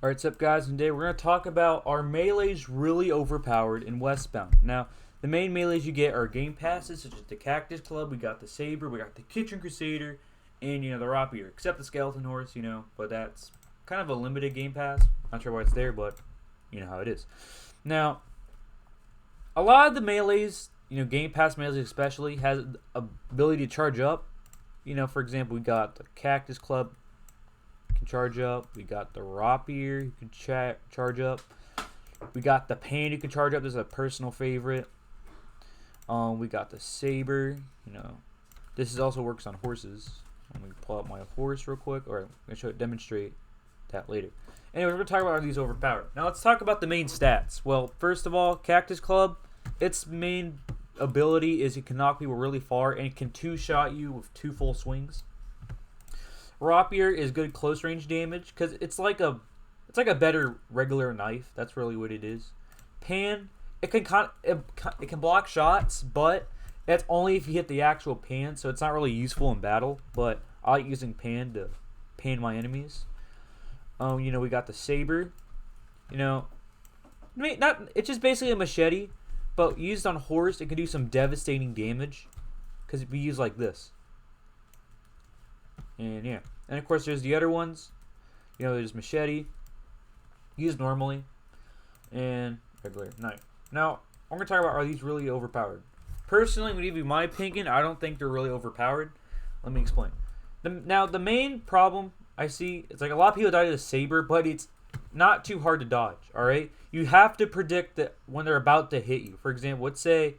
Alright, what's up guys, and today we're going to talk about are melees really overpowered in Westbound. Now, the main melees you get are game passes such as the Cactus Club, we got the Saber, we got the Kitchen Crusader, and the Rapier, except the Skeleton Horse, but that's kind of a limited game pass. Not sure why it's there, but you know how it is. Now, a lot of the melees, game pass melees especially, has ability to charge up. For example, we got the Cactus Club, can charge up. We got the Rapier, who can charge up. We got the Pan, who can charge up. This is a personal favorite. We got the Saber. This also works on horses. Let me pull up my horse real quick, or I'm gonna demonstrate that later. Anyway, we're gonna talk about are these overpowered. Now let's talk about the main stats. Well, first of all, Cactus Club, its main ability is it can knock people really far and it can two-shot you with 2 full swings. Rapier is good close range damage because it's like a better regular knife. That's really what it is. Pan, it can block shots, but that's only if you hit the actual pan, so it's not really useful in battle. But I like using pan to pan my enemies. We got the Saber. It's just basically a machete, but used on horse, it can do some devastating damage because it be used like this. And yeah, and of course there's the other ones. There's machete, used normally, and regular knife. Now I'm gonna talk about are these really overpowered. Personally, I'm gonna give you my opinion. I don't think they're really overpowered. Let me explain. The main problem I see is like a lot of people die to the Saber, but it's not too hard to dodge. All right, you have to predict that when they're about to hit you. For example, let's say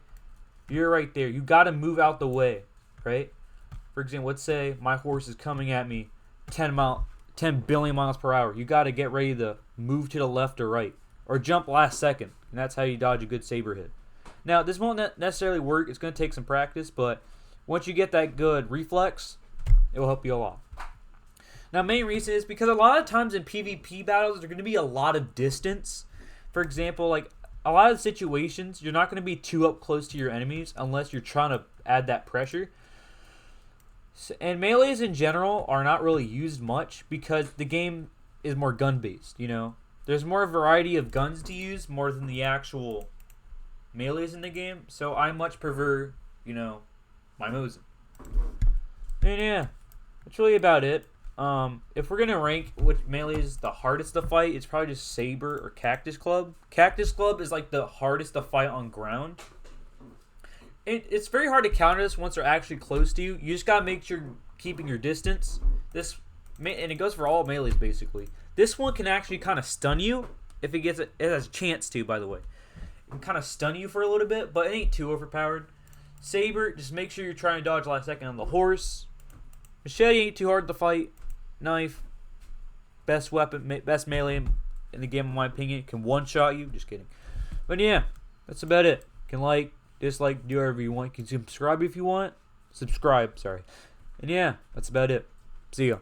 you're right there. You got to move out the way, right? For example, let's say my horse is coming at me 10 billion miles per hour. You got to get ready to move to the left or right or jump last second. And that's how you dodge a good Saber hit. Now, this won't necessarily work. It's going to take some practice, but once you get that good reflex, it will help you a lot. Now, main reason is because a lot of times in PvP battles, there's going to be a lot of distance. For example, like a lot of situations, you're not going to be too up close to your enemies unless you're trying to add that pressure. And melees in general are not really used much because the game is more gun-based, There's more variety of guns to use more than the actual melees in the game. So I much prefer, my Mosin. And yeah, that's really about it. If we're going to rank which melee is the hardest to fight, it's probably just Saber or Cactus Club. Cactus Club is like the hardest to fight on ground. It's very hard to counter this once they're actually close to you. You just gotta make sure you're keeping your distance. And it goes for all melees basically. This one can actually kind of stun you if it gets it has a chance to. By the way, it can kind of stun you for a little bit, but it ain't too overpowered. Saber, just make sure you're trying to dodge last second on the horse. Machete ain't too hard to fight. Knife, best weapon, best melee in the game in my opinion. Can one shot you. Just kidding. But yeah, that's about it. Can like, dislike, do whatever you want. You can subscribe if you want. Subscribe, sorry. And yeah, that's about it. See ya.